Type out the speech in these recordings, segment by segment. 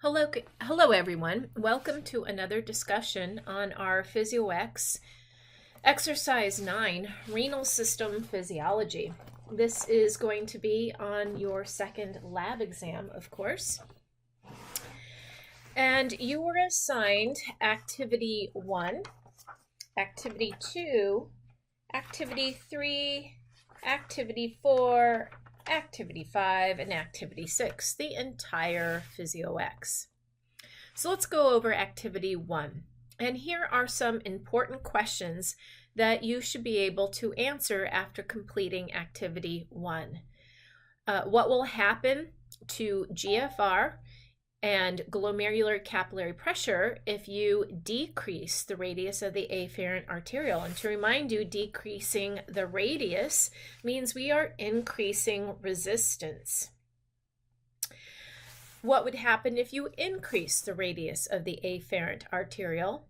Hello everyone. Welcome to another discussion on our PhysioEx Exercise 9, Renal System Physiology. This is going to be on your second lab exam, of course. And you were assigned Activity 1, Activity 2, Activity 3, Activity 4, Activity 5, and Activity 6, the entire PhysioEx. So let's go over Activity 1. And here are some important questions that you should be able to answer after completing Activity 1. What will happen to GFR and glomerular capillary pressure if you decrease the radius of the afferent arteriole? And to remind you, decreasing the radius means we are increasing resistance. What would happen if you increase the radius of the afferent arteriole?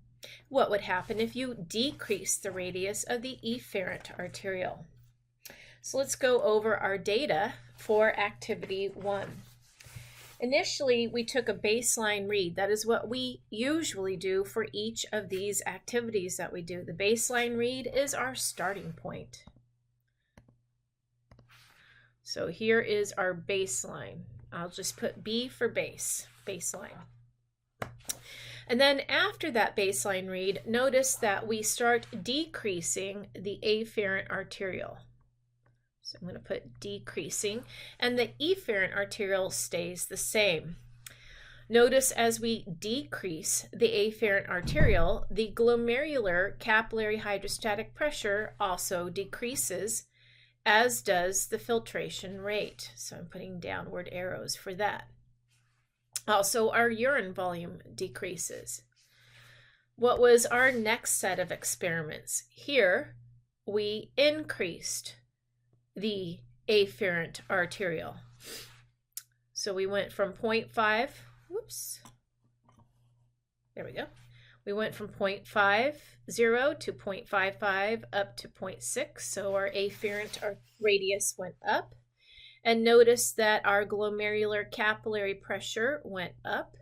What would happen if you decrease the radius of the efferent arteriole? So let's go over our data for Activity 1. Initially, we took a baseline read. That is what we usually do for each of these activities that we do. The baseline read is our starting point. So here is our baseline. I'll just put B for baseline. And then after that baseline read, notice that we start decreasing the afferent arteriole. So I'm going to put decreasing, and the efferent arteriole stays the same. Notice as we decrease the afferent arteriole, the glomerular capillary hydrostatic pressure also decreases, as does the filtration rate. So I'm putting downward arrows for that. Also, our urine volume decreases. What was our next set of experiments? Here, we increased the afferent arteriole. So we went from 0.5, there we go. We went from 0.50 to 0.55 up to 0.6, so our afferent radius went up. And notice that our glomerular capillary pressure went up,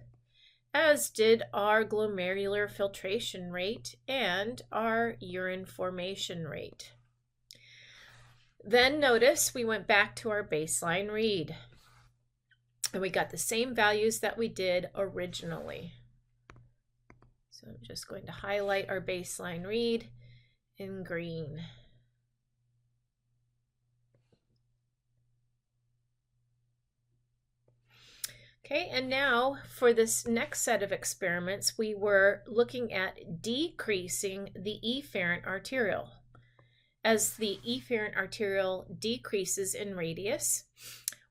as did our glomerular filtration rate and our urine formation rate. Then notice we went back to our baseline read, and we got the same values that we did originally. So I'm just going to highlight our baseline read in green. Okay, and now for this next set of experiments, we were looking at decreasing the efferent arteriole. As the efferent arteriole decreases in radius,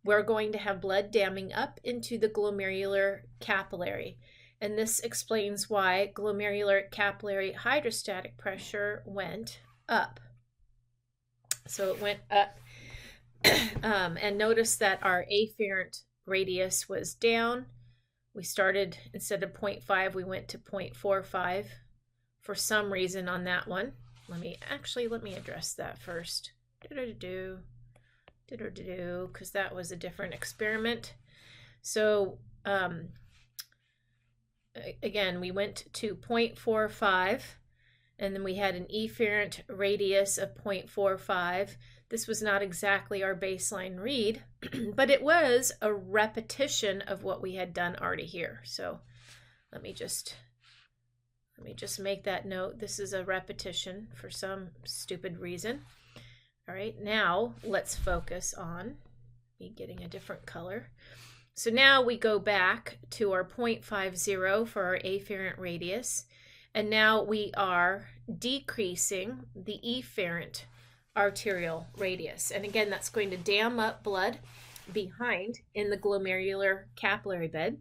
we're going to have blood damming up into the glomerular capillary. And this explains why glomerular capillary hydrostatic pressure went up. So it went up, and notice that our afferent radius was down. We started, instead of 0.5, we went to 0.45 for some reason on that one. Let me address that first. Because that was a different experiment. So again, we went to 0.45, and then we had an efferent radius of 0.45. This was not exactly our baseline read, but it was a repetition of what we had done already here. So let me just make that note. This is a repetition for some stupid reason. All right, now let's focus on me getting a different color. So now we go back to our 0.50 for our afferent radius, and now we are decreasing the efferent arterial radius. And again, that's going to dam up blood behind in the glomerular capillary bed.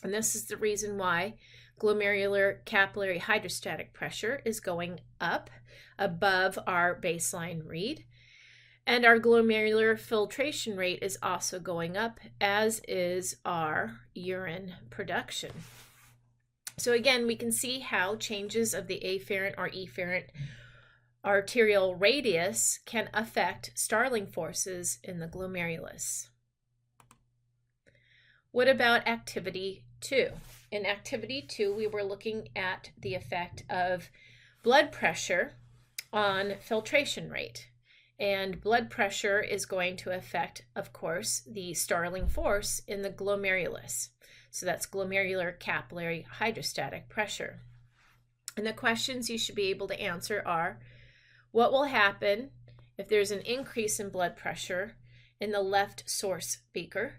And this is the reason why glomerular capillary hydrostatic pressure is going up above our baseline read. And our glomerular filtration rate is also going up, as is our urine production. So again, we can see how changes of the afferent or efferent arterial radius can affect Starling forces in the glomerulus. What about activity 2? In activity 2, we were looking at the effect of blood pressure on filtration rate. And blood pressure is going to affect, of course, the Starling force in the glomerulus. So that's glomerular capillary hydrostatic pressure. And the questions you should be able to answer are, what will happen if there's an increase in blood pressure in the left source beaker?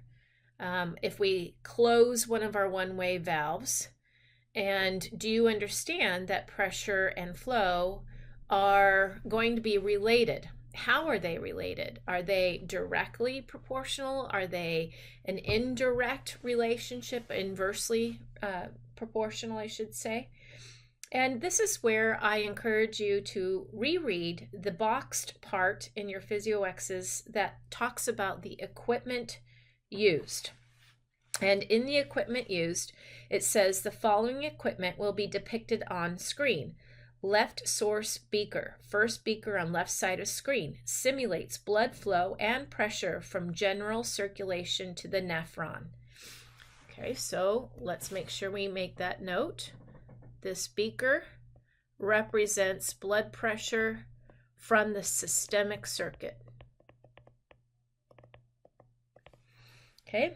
If we close one of our one-way valves? And do you understand that pressure and flow are going to be related? How are they related? Are they directly proportional? Are they an indirect relationship, inversely proportional, I should say? And this is where I encourage you to reread the boxed part in your PhysioEx's that talks about the equipment used. And in the equipment used, it says the following equipment will be depicted on screen. Left source beaker, first beaker on left side of screen, simulates blood flow and pressure from general circulation to the nephron. Okay, so let's make sure we make that note. This beaker represents blood pressure from the systemic circuit. Okay.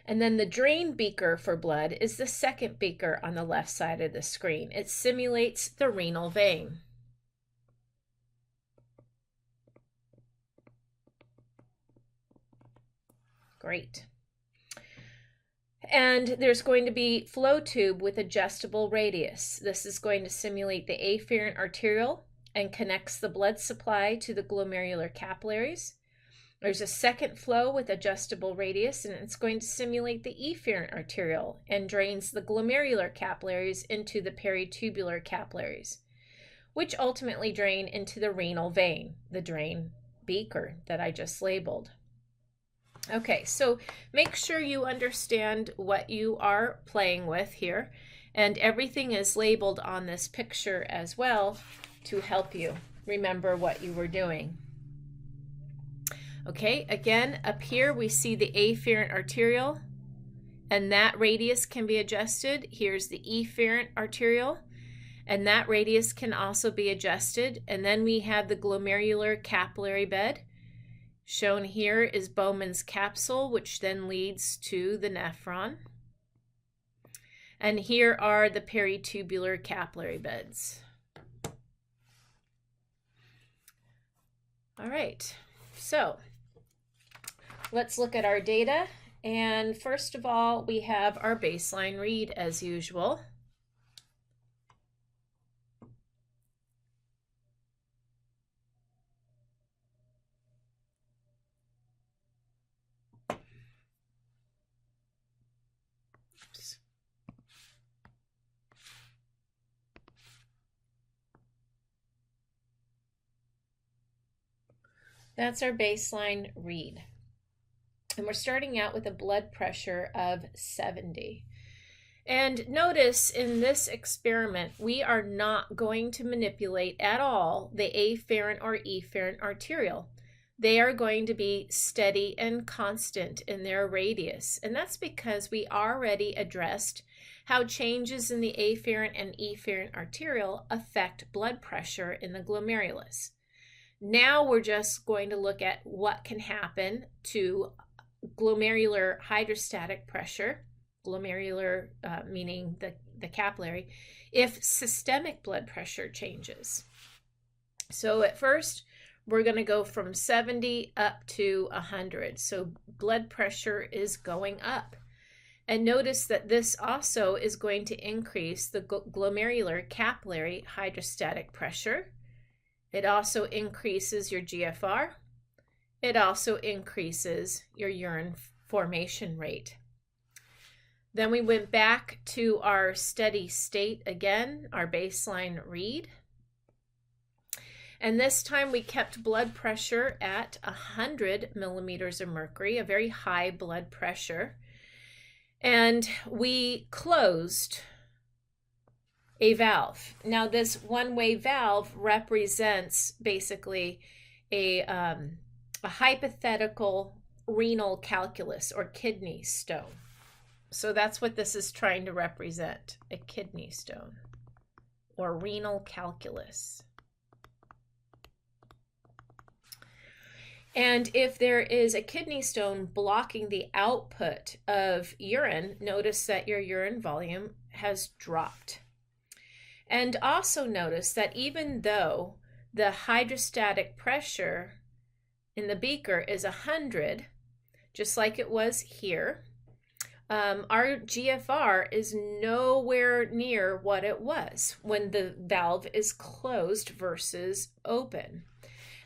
And then the drain beaker for blood is the second beaker on the left side of the screen. It simulates the renal vein. Great. And there's going to be flow tube with adjustable radius. This is going to simulate the afferent arteriole and connects the blood supply to the glomerular capillaries. There's a second flow with adjustable radius, and it's going to simulate the efferent arteriole and drains the glomerular capillaries into the peritubular capillaries, which ultimately drain into the renal vein, the drain beaker that I just labeled. Okay, so make sure you understand what you are playing with here, and everything is labeled on this picture as well to help you remember what you were doing. Okay, again, up here we see the afferent arteriole, and that radius can be adjusted. Here's the efferent arteriole, and that radius can also be adjusted. And then we have the glomerular capillary bed. Shown here is Bowman's capsule, which then leads to the nephron. And here are the peritubular capillary beds. All right, so let's look at our data. And first of all, we have our baseline read as usual. Oops. That's our baseline read. And we're starting out with a blood pressure of 70. And notice in this experiment, we are not going to manipulate at all the afferent or efferent arteriole. They are going to be steady and constant in their radius. And that's because we already addressed how changes in the afferent and efferent arteriole affect blood pressure in the glomerulus. Now we're just going to look at what can happen to glomerular hydrostatic pressure, glomerular meaning the capillary, if systemic blood pressure changes. So at first, we're going to go from 70 up to 100. So blood pressure is going up. And notice that this also is going to increase the glomerular capillary hydrostatic pressure. It also increases your GFR. It also increases your urine formation rate. Then we went back to our steady state again, our baseline read. And this time we kept blood pressure at 100 millimeters of mercury, a very high blood pressure. And we closed a valve. Now this one-way valve represents basically a hypothetical renal calculus or kidney stone. So that's what this is trying to represent, a kidney stone or renal calculus. And if there is a kidney stone blocking the output of urine, notice that your urine volume has dropped. And also notice that even though the hydrostatic pressure in the beaker is 100, just like it was here, our GFR is nowhere near what it was when the valve is closed versus open.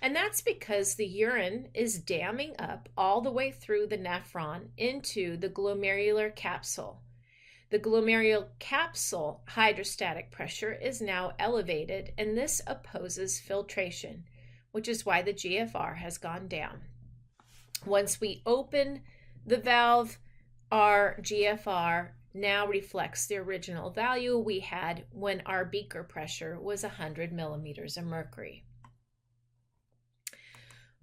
And that's because the urine is damming up all the way through the nephron into the glomerular capsule. The glomerular capsule hydrostatic pressure is now elevated, and this opposes filtration, which is why the GFR has gone down. Once we open the valve, our GFR now reflects the original value we had when our beaker pressure was 100 millimeters of mercury.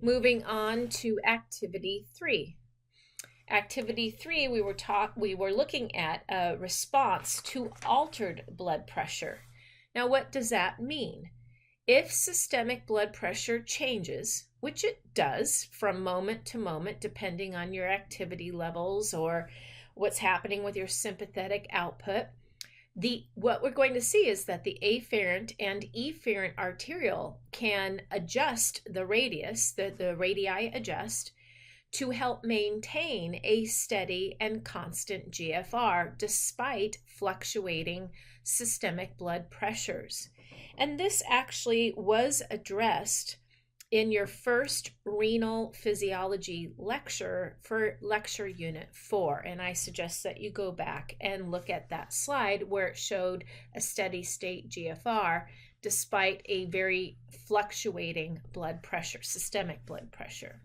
Moving on to activity 3. Activity 3, we were looking at a response to altered blood pressure. Now, what does that mean? If systemic blood pressure changes, which it does from moment to moment, depending on your activity levels or what's happening with your sympathetic output, what we're going to see is that the afferent and efferent arteriole can adjust the radius, the radii adjust, to help maintain a steady and constant GFR despite fluctuating systemic blood pressures. And this actually was addressed in your first renal physiology lecture for lecture unit 4. And I suggest that you go back and look at that slide where it showed a steady state GFR despite a very fluctuating blood pressure, systemic blood pressure.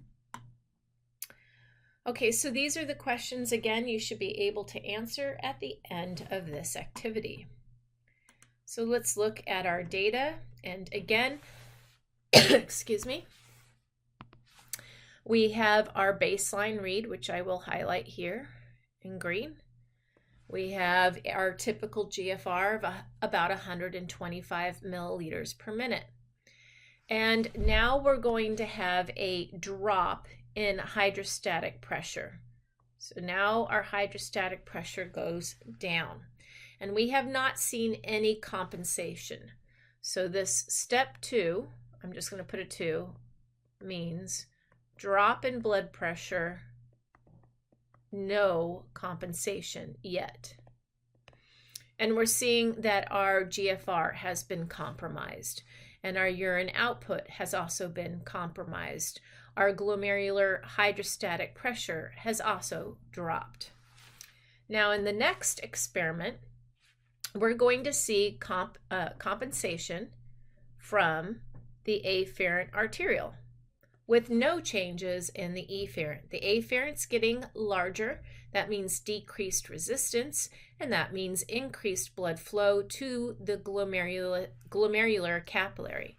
Okay, so these are the questions, again, you should be able to answer at the end of this activity. So let's look at our data. And again, excuse me, we have our baseline read, which I will highlight here in green. We have our typical GFR of about 125 milliliters per minute. And now we're going to have a drop in hydrostatic pressure. So now our hydrostatic pressure goes down. And we have not seen any compensation. So this step 2, I'm just going to put a 2, means drop in blood pressure, no compensation yet. And we're seeing that our GFR has been compromised, and our urine output has also been compromised. Our glomerular hydrostatic pressure has also dropped. Now in the next experiment, we're going to see compensation from the afferent arteriole with no changes in the efferent. The afferent's getting larger. That means decreased resistance, and that means increased blood flow to the glomerular capillary.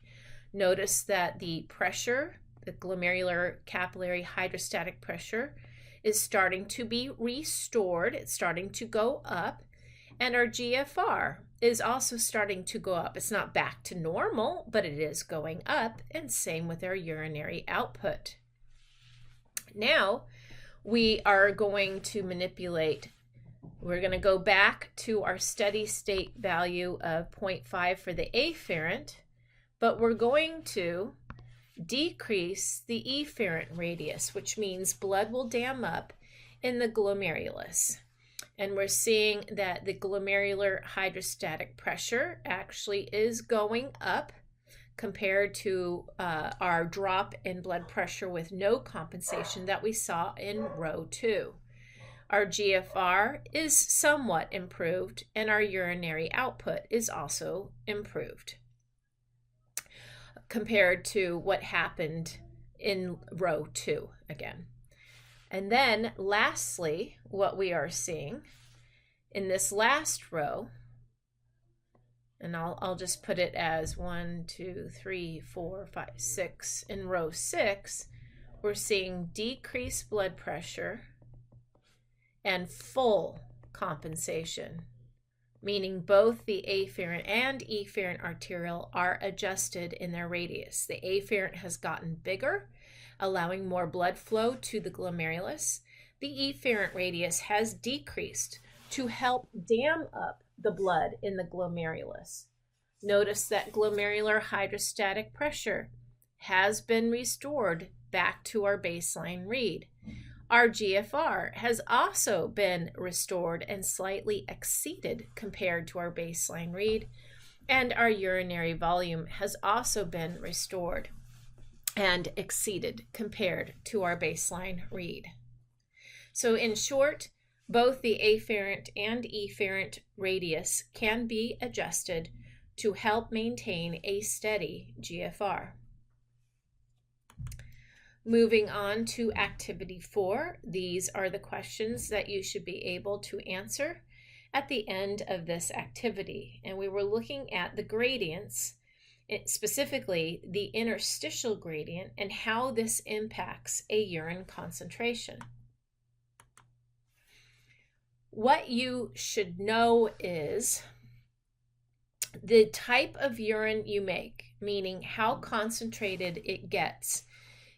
Notice that the pressure, the glomerular capillary hydrostatic pressure, is starting to be restored. It's starting to go up, and our GFR is also starting to go up. It's not back to normal, but it is going up, and same with our urinary output. Now we are going to manipulate. We're going to go back to our steady state value of 0.5 for the afferent, but we're going to decrease the efferent radius, which means blood will dam up in the glomerulus. And we're seeing that the glomerular hydrostatic pressure actually is going up compared to our drop in blood pressure with no compensation that we saw in row 2. Our GFR is somewhat improved, and our urinary output is also improved compared to what happened in row 2 again. And then lastly, what we are seeing in this last row, and I'll just put it as 1, 2, 3, 4, 5, 6. In row 6, we're seeing decreased blood pressure and full compensation, meaning both the afferent and efferent arteriole are adjusted in their radius. The afferent has gotten bigger, allowing more blood flow to the glomerulus. The efferent radius has decreased to help dam up the blood in the glomerulus. Notice that glomerular hydrostatic pressure has been restored back to our baseline read. Our GFR has also been restored and slightly exceeded compared to our baseline read, and our urinary volume has also been restored and exceeded compared to our baseline read. So in short, both the afferent and efferent radius can be adjusted to help maintain a steady GFR. Moving on to activity 4, these are the questions that you should be able to answer at the end of this activity. And we were looking at the gradients, specifically the interstitial gradient, and how this impacts a urine concentration. What you should know is the type of urine you make, meaning how concentrated it gets,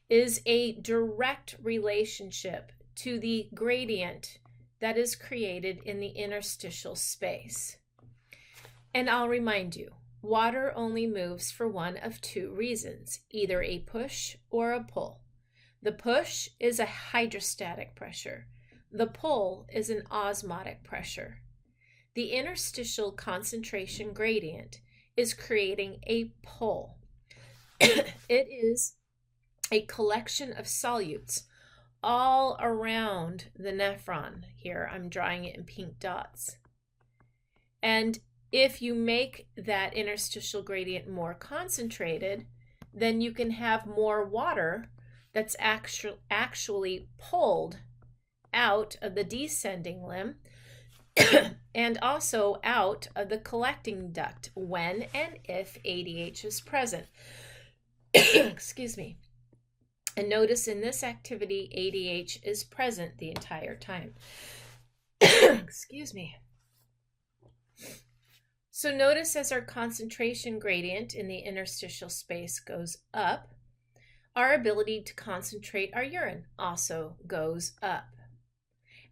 is a direct relationship to the gradient that is created in the interstitial space. And I'll remind you, water only moves for one of two reasons, either a push or a pull. The push is a hydrostatic pressure. The pull is an osmotic pressure. The interstitial concentration gradient is creating a pull. It is a collection of solutes all around the nephron. Here, I'm drawing it in pink dots. And if you make that interstitial gradient more concentrated, then you can have more water that's actually pulled out of the descending limb and also out of the collecting duct when and if ADH is present. Excuse me. And notice in this activity, ADH is present the entire time. Excuse me. So notice as our concentration gradient in the interstitial space goes up, our ability to concentrate our urine also goes up.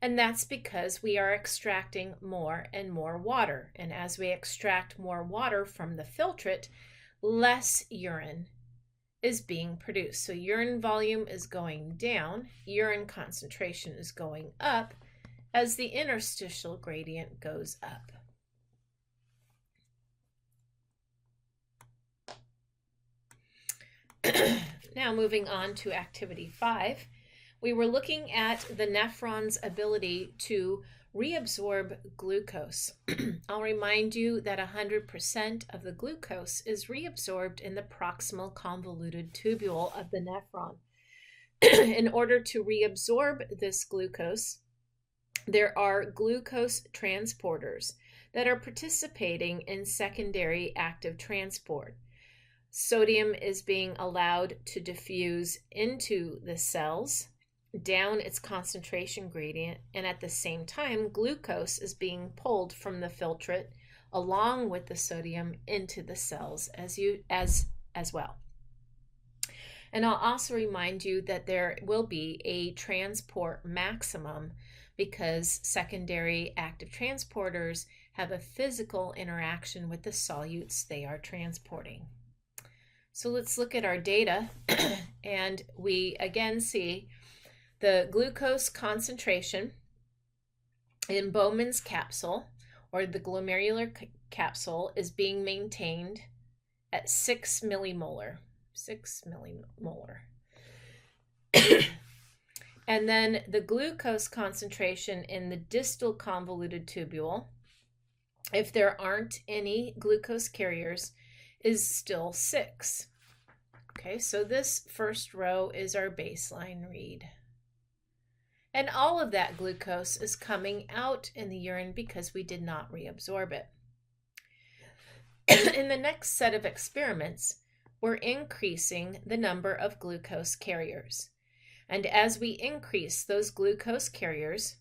And that's because we are extracting more and more water. And as we extract more water from the filtrate, less urine is being produced. So urine volume is going down, urine concentration is going up as the interstitial gradient goes up. Now moving on to activity 5, we were looking at the nephron's ability to reabsorb glucose. I'll remind you that 100% of the glucose is reabsorbed in the proximal convoluted tubule of the nephron. In order to reabsorb this glucose, there are glucose transporters that are participating in secondary active transport. Sodium is being allowed to diffuse into the cells down its concentration gradient, and at the same time glucose is being pulled from the filtrate along with the sodium into the cells as well. And I'll also remind you that there will be a transport maximum because secondary active transporters have a physical interaction with the solutes they are transporting. So let's look at our data and we again see the glucose concentration in Bowman's capsule, or the glomerular capsule, is being maintained at 6 millimolar. 6 millimolar. And then the glucose concentration in the distal convoluted tubule, if there aren't any glucose carriers, is still 6. Okay, so this first row is our baseline read. And all of that glucose is coming out in the urine because we did not reabsorb it. In the next set of experiments, we're increasing the number of glucose carriers. And as we increase those glucose carriers,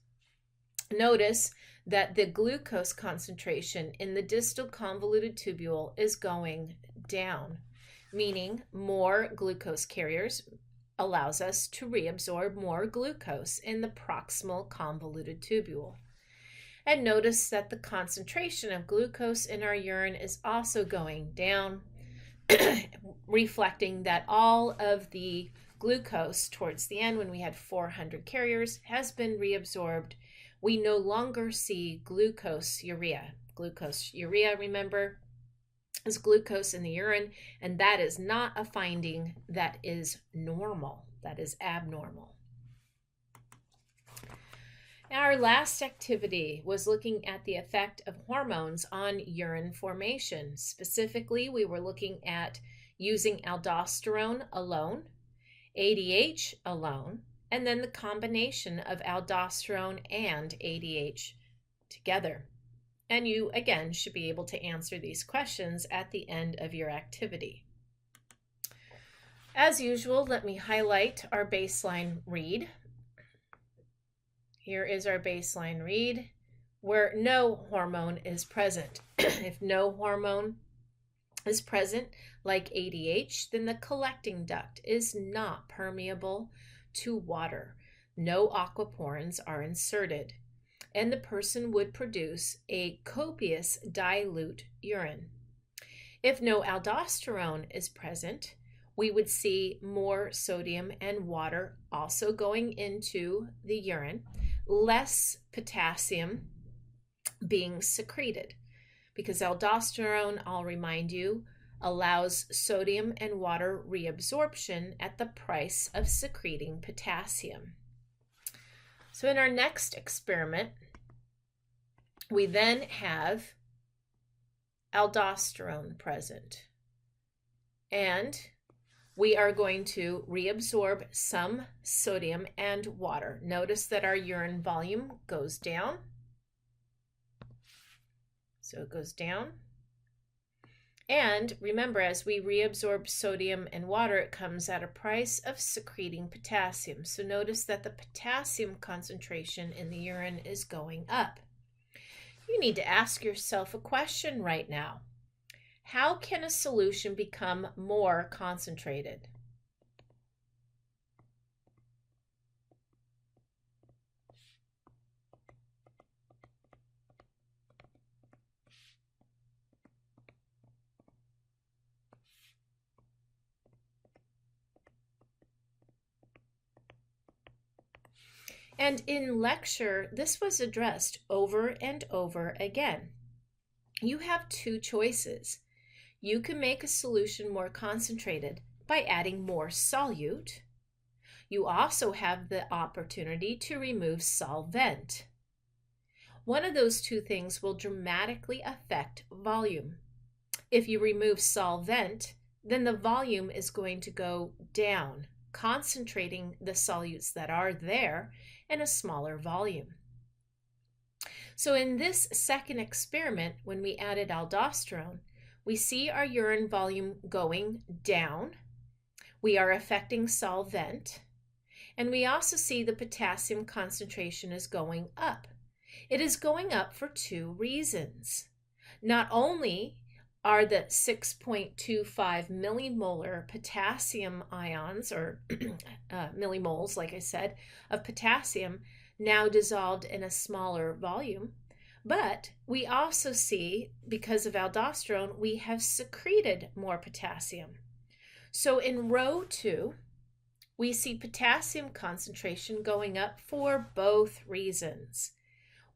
notice that the glucose concentration in the distal convoluted tubule is going down, meaning more glucose carriers allows us to reabsorb more glucose in the proximal convoluted tubule. And notice that the concentration of glucose in our urine is also going down, reflecting that all of the glucose towards the end, when we had 400 carriers, has been reabsorbed. We no longer see glucose urea. Glucose urea, remember, is glucose in the urine, and that is not a finding that is normal. That is abnormal. Now, our last activity was looking at the effect of hormones on urine formation. Specifically, we were looking at using aldosterone alone, ADH alone, and then the combination of aldosterone and ADH together. And you, again, should be able to answer these questions at the end of your activity. As usual, let me highlight our baseline read. Here is our baseline read where no hormone is present. If no hormone is present, like ADH, then the collecting duct is not permeable to water. No aquaporins are inserted, and the person would produce a copious dilute urine. If no aldosterone is present, we would see more sodium and water also going into the urine, less potassium being secreted, because aldosterone, I'll remind you, allows sodium and water reabsorption at the price of secreting potassium. So in our next experiment, we then have aldosterone present, and we are going to reabsorb some sodium and water. Notice that our urine volume goes down. So it goes down. And remember, as we reabsorb sodium and water, it comes at a price of secreting potassium. So notice that the potassium concentration in the urine is going up. You need to ask yourself a question right now. How can a solution become more concentrated? And in lecture, this was addressed over and over again. You have two choices. You can make a solution more concentrated by adding more solute. You also have the opportunity to remove solvent. One of those two things will dramatically affect volume. If you remove solvent, then the volume is going to go down, concentrating the solutes that are there in a smaller volume. So in this second experiment, when we added aldosterone, we see our urine volume going down. We are affecting solvent, and we also see the potassium concentration is going up. It is going up for two reasons. Not only are the 6.25 millimolar potassium ions, or millimoles, like I said, of potassium now dissolved in a smaller volume, but we also see, because of aldosterone, we have secreted more potassium. So in row 2, we see potassium concentration going up for both reasons.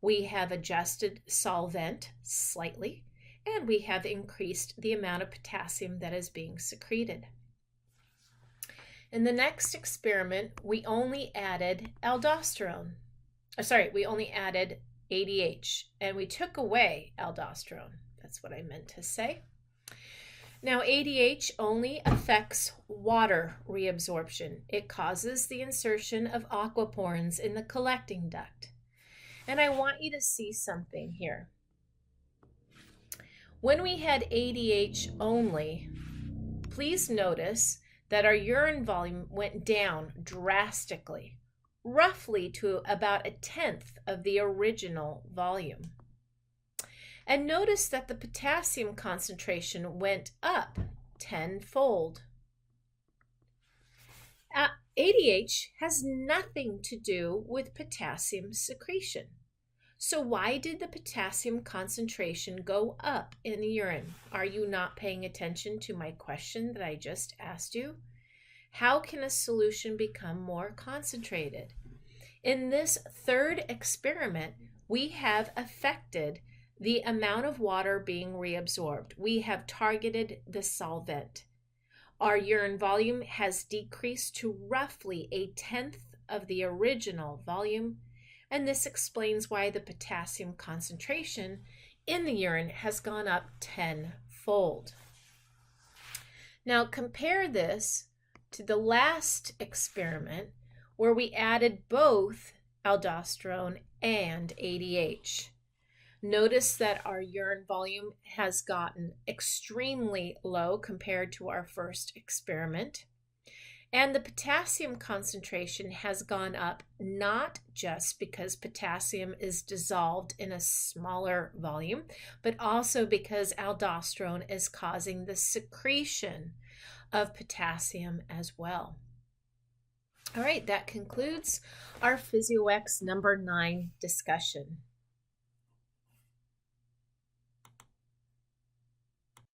We have adjusted solvent slightly, and we have increased the amount of potassium that is being secreted. In the next experiment, we only added we only added ADH, and we took away aldosterone. That's what I meant to say. Now, ADH only affects water reabsorption. It causes the insertion of aquaporins in the collecting duct. And I want you to see something here. When we had ADH only, please notice that our urine volume went down drastically, roughly to about 1/10 of the original volume. And notice that the potassium concentration went up tenfold. ADH has nothing to do with potassium secretion. So why did the potassium concentration go up in the urine? Are you not paying attention to my question that I just asked you? How can a solution become more concentrated? In this third experiment, we have affected the amount of water being reabsorbed. We have targeted the solvent. Our urine volume has decreased to roughly 1/10 of the original volume, and this explains why the potassium concentration in the urine has gone up tenfold. Now compare this to the last experiment where we added both aldosterone and ADH. Notice that our urine volume has gotten extremely low compared to our first experiment. And the potassium concentration has gone up not just because potassium is dissolved in a smaller volume, but also because aldosterone is causing the secretion of potassium as well. All right, that concludes our PhysioEx number 9 discussion.